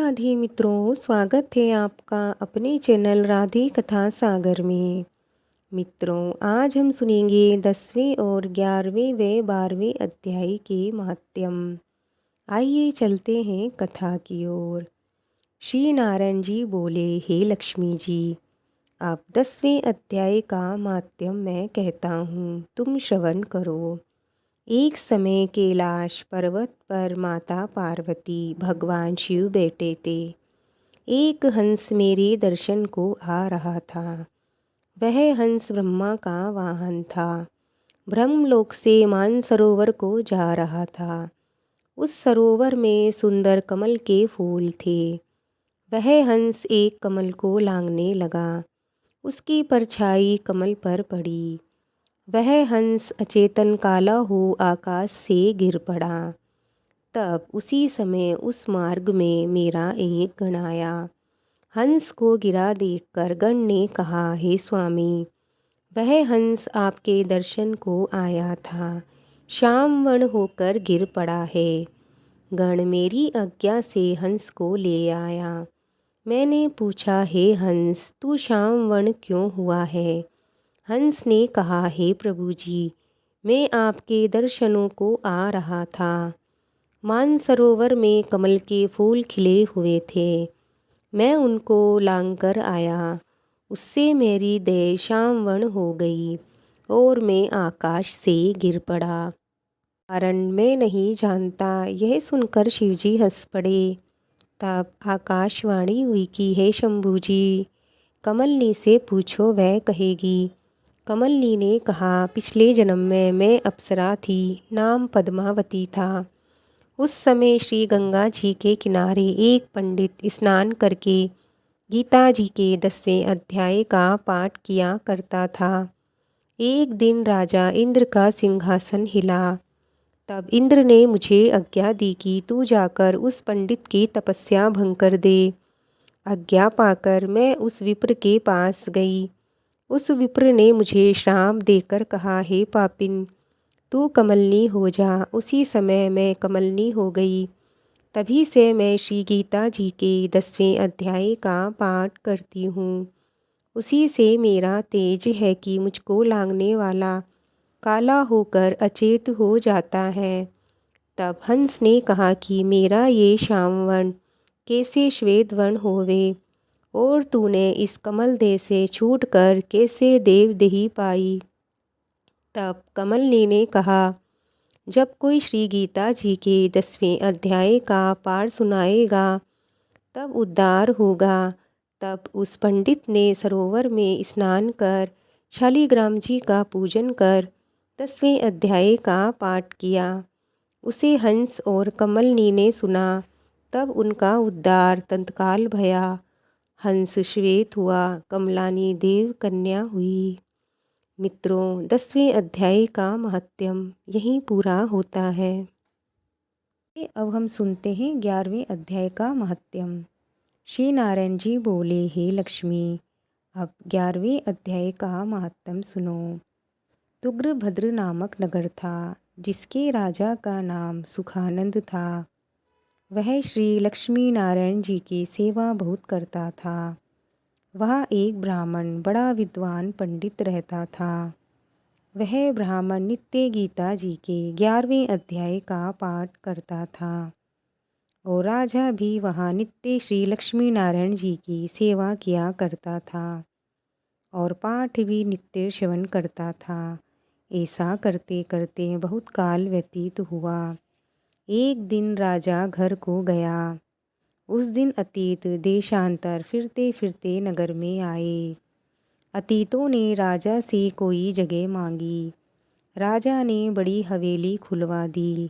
राधे मित्रों, स्वागत है आपका अपने चैनल राधे कथा सागर में। मित्रों, आज हम सुनेंगे 10वें और 11वें व 12वें अध्याय के महात्म्य। आइए चलते हैं कथा की ओर। श्री नारायण जी बोले, हे लक्ष्मी जी, अब 10वें अध्याय का महात्म्य मैं कहता हूँ, तुम श्रवण करो। एक समय कैलाश पर्वत पर माता पार्वती भगवान शिव बैठे थे। एक हंस मेरे दर्शन को आ रहा था। वह हंस ब्रह्मा का वाहन था। ब्रह्मलोक से मानसरोवर को जा रहा था। उस सरोवर में सुंदर कमल के फूल थे। वह हंस एक कमल को लांघने लगा। उसकी परछाई कमल पर पड़ी। वह हंस अचेतन काला हो आकाश से गिर पड़ा। तब उसी समय उस मार्ग में मेरा एक गण आया। हंस को गिरा देखकर गण ने कहा, हे स्वामी, वह हंस आपके दर्शन को आया था, श्याम वर्ण होकर गिर पड़ा है। गण मेरी आज्ञा से हंस को ले आया। मैंने पूछा, हे हंस, तू श्याम वर्ण क्यों हुआ है? हंस ने कहा, हे प्रभु जी, मैं आपके दर्शनों को आ रहा था। मानसरोवर में कमल के फूल खिले हुए थे। मैं उनको लांघकर आया। उससे मेरी देह श्यामवर्ण हो गई और मैं आकाश से गिर पड़ा। कारण मैं नहीं जानता। यह सुनकर शिवजी हंस पड़े। तब आकाशवाणी हुई कि हे शंभू जी, कमलनी से पूछो, वह कहेगी। कमलनी ने कहा, पिछले जन्म में मैं अप्सरा थी, नाम पद्मावती था। उस समय श्री गंगा जी के किनारे एक पंडित स्नान करके गीता जी के 10वें अध्याय का पाठ किया करता था। एक दिन राजा इंद्र का सिंहासन हिला। तब इंद्र ने मुझे आज्ञा दी कि तू जाकर उस पंडित की तपस्या भंग कर दे। आज्ञा पाकर मैं उस विप्र के पास गई। उस विप्र ने मुझे श्राप देकर कहा, हे पापिन, तू कमलनी हो जा। उसी समय मैं कमलनी हो गई। तभी से मैं श्री गीता जी के 10वें अध्याय का पाठ करती हूँ। उसी से मेरा तेज है कि मुझको लांघने वाला काला होकर अचेत हो जाता है। तब हंस ने कहा कि मेरा ये श्यामवर्ण कैसे श्वेत वर्ण होवे, और तूने इस कमल देह से छूटकर कैसे देवदेही पाई? तब कमलनी ने कहा, जब कोई श्री गीता जी के 10वें अध्याय का पाठ सुनाएगा तब उद्धार होगा। तब उस पंडित ने सरोवर में स्नान कर शालिग्राम जी का पूजन कर 10वें अध्याय का पाठ किया। उसे हंस और कमलनी ने सुना। तब उनका उद्धार तत्काल भया। हंस श्वेत हुआ, कमलानी देव कन्या हुई। मित्रों, 10वें अध्याय का महात्म्य यहीं पूरा होता है। अब हम सुनते हैं 11वें अध्याय का महात्म्य। श्री नारायण जी बोले, हे लक्ष्मी, अब 11वें अध्याय का महात्म्य सुनो। तुग्रभद्र नामक नगर था, जिसके राजा का नाम सुखानंद था। वह श्री लक्ष्मी नारायण जी की सेवा बहुत करता था। वहाँ एक ब्राह्मण बड़ा विद्वान पंडित रहता था। वह ब्राह्मण नित्य गीता जी के 11वें अध्याय का पाठ करता था, और राजा भी वहाँ नित्य श्री लक्ष्मी नारायण जी की सेवा किया करता था और पाठ भी नित्य श्रवण करता था। ऐसा करते करते बहुत काल व्यतीत हुआ। एक दिन राजा घर को गया। उस दिन अतीत देशांतर फिरते फिरते नगर में आए। अतीतों ने राजा से कोई जगह मांगी। राजा ने बड़ी हवेली खुलवा दी।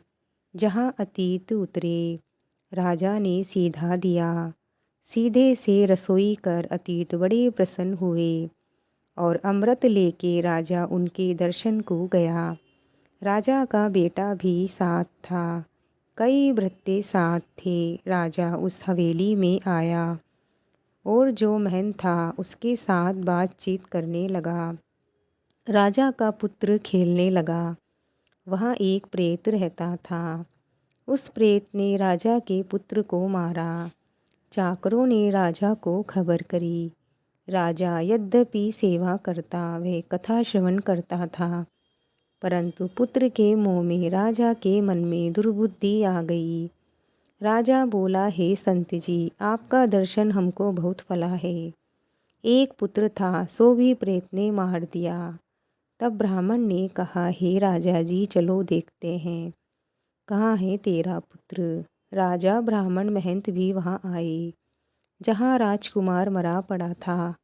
जहाँ अतीत उतरे, राजा ने सीधा दिया। सीधे से रसोई कर अतीत बड़े प्रसन्न हुए, और अमृत लेके राजा उनके दर्शन को गया। राजा का बेटा भी साथ था। कई भृत्य साथ थे। राजा उस हवेली में आया और जो महन था उसके साथ बातचीत करने लगा। राजा का पुत्र खेलने लगा। वहाँ एक प्रेत रहता था। उस प्रेत ने राजा के पुत्र को मारा। चाकरों ने राजा को खबर करी। राजा यद्यपि सेवा करता व कथा श्रवण करता था, परंतु पुत्र के मोह में राजा के मन में दुर्बुद्धि आ गई। राजा बोला, हे संत जी, आपका दर्शन हमको बहुत फला है। एक पुत्र था, सो भी प्रेत ने मार दिया। तब ब्राह्मण ने कहा, हे राजा जी, चलो देखते हैं कहाँ है तेरा पुत्र। राजा ब्राह्मण महंत भी वहाँ आए जहाँ राजकुमार मरा पड़ा था।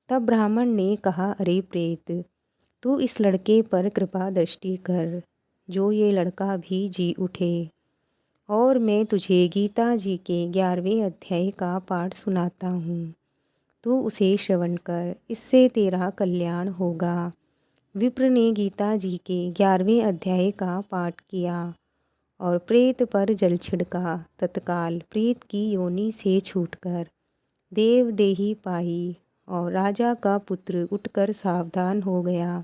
तब ब्राह्मण ने कहा, अरे प्रेत, तू इस लड़के पर कृपा दृष्टि कर, जो ये लड़का भी जी उठे, और मैं तुझे गीता जी के 11वें अध्याय का पाठ सुनाता हूँ। तू उसे श्रवण कर, इससे तेरा कल्याण होगा। विप्र ने गीता जी के 11वें अध्याय का पाठ किया और प्रेत पर जल छिड़का। तत्काल प्रेत की योनि से छूटकर देव देही पाई और राजा का पुत्र उठकर सावधान हो गया।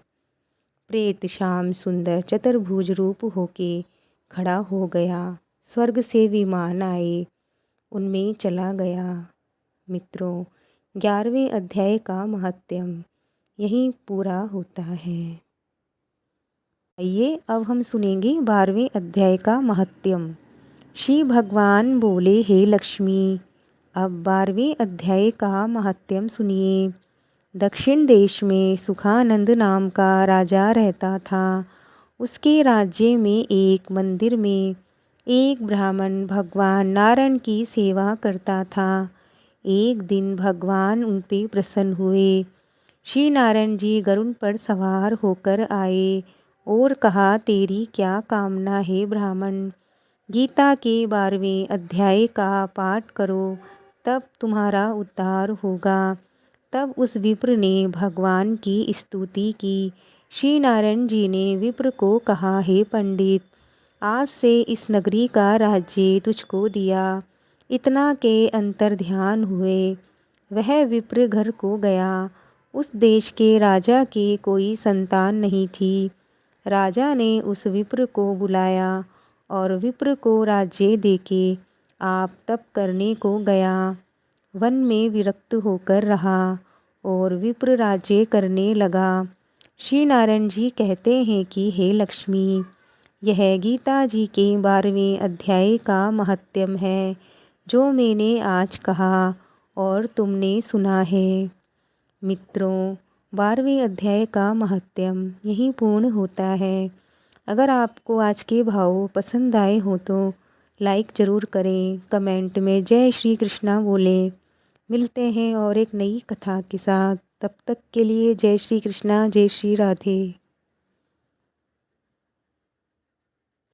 प्रेत श्याम सुंदर चतुर्भुज रूप होके खड़ा हो गया। स्वर्ग से विमान आए, उनमें चला गया। मित्रों, 11वें अध्याय का महत्म यहीं पूरा होता है। आइए अब हम सुनेंगे 12वें अध्याय का महत्म। श्री भगवान बोले, हे लक्ष्मी, अब 12वें अध्याय का महत्म सुनिए। दक्षिण देश में सुखानंद नाम का राजा रहता था। उसके राज्य में एक मंदिर में एक ब्राह्मण भगवान नारायण की सेवा करता था। एक दिन भगवान उन पे प्रसन्न हुए। श्री नारायण जी गरुड़ पर सवार होकर आए और कहा, तेरी क्या कामना है ब्राह्मण? गीता के 12वें अध्याय का पाठ करो, तब तुम्हारा उद्धार होगा। तब उस विप्र ने भगवान की स्तुति की। श्री नारायण जी ने विप्र को कहा, हे पंडित, आज से इस नगरी का राज्य तुझको दिया। इतना के अंतर ध्यान हुए वह विप्र घर को गया। उस देश के राजा की कोई संतान नहीं थी। राजा ने उस विप्र को बुलाया और विप्र को राज्य देके आप तप करने को गया। वन में विरक्त होकर रहा और विप्र राज्य करने लगा। श्री नारायण जी कहते हैं कि हे लक्ष्मी, यह गीता जी के 12वें अध्याय का महत्म है, जो मैंने आज कहा और तुमने सुना है। मित्रों, 12वें अध्याय का महत्म यहीं पूर्ण होता है। अगर आपको आज के भाव पसंद आए हो तो लाइक ज़रूर करें, कमेंट में जय श्री कृष्णा बोलें। मिलते हैं और एक नई कथा के साथ। तब तक के लिए जय श्री कृष्णा, जय श्री राधे।